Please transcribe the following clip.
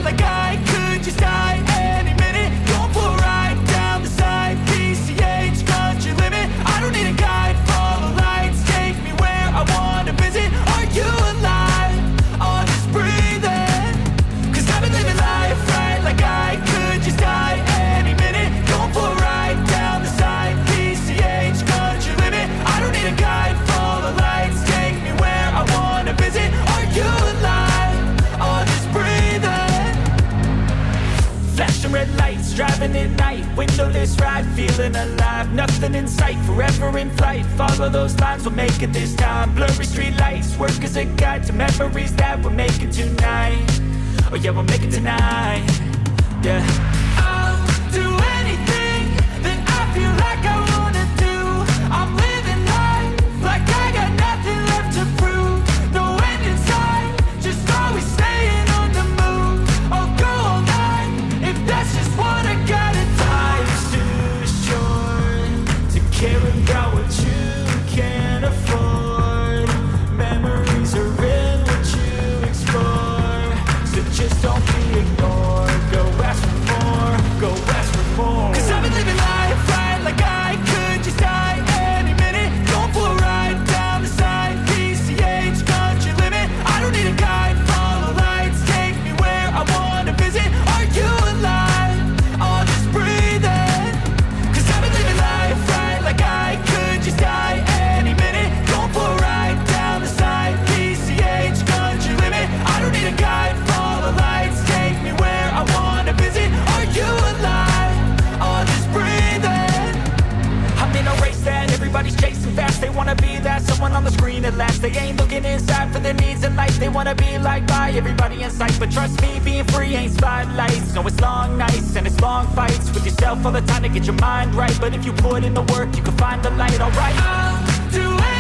like I could just die any minute. Going for a ride down the side, PCH, country limit. I don't need a guide, follow lights, take me where I wanna visit. Are you alive? Or just breathing? Cause I've been living life right like I could just die any minute. Going for a ride down the side, PCH, country limit. I don't need a guide, follow lights, take me where I wanna visit. Are you alive? Or just breathing? Flashing red lights, driving at night, windowless ride, feeling alive. Nothing in sight, forever in flight. Follow those lines, we'll make it this time. Blurry street lights, work as a guide to memories that we're making tonight. Oh yeah, we'll make it tonight. Yeah. I'll do anything that I feel like I wanna do. I'm living life like I got nothing left to prove. No end in sight, just always staying on the move. I'll go all night if that's just what I gotta do. Life's too short to care about what you can't afford. Memories are in what you explore, so just don't be ignored. Go ask for more, go ask for more. Cause I've been living life right like I could just die any minute. Going for a ride down the side, PCH, country limit. I don't need a guide, follow lights, take me where I wanna visit. Are you alive? Or just breathing? Cause I've been living life right like I could just die any minute. Going for a ride down the side, PCH, country limit. I don't need a guide, follow lights, take me where I wanna visit. Are you alive? Or just breathing? I'm in a race that everybody's chasing fast. They wanna be that someone on the screen at last. They ain't looking inside for their needs in life. They wanna be liked by everybody in sight. But trust me, being free ain't spotlights. No, it's long nights and it's long fights with yourself all the time to get your mind right. But if you put in the work, you can find the light, alright? I'll do it.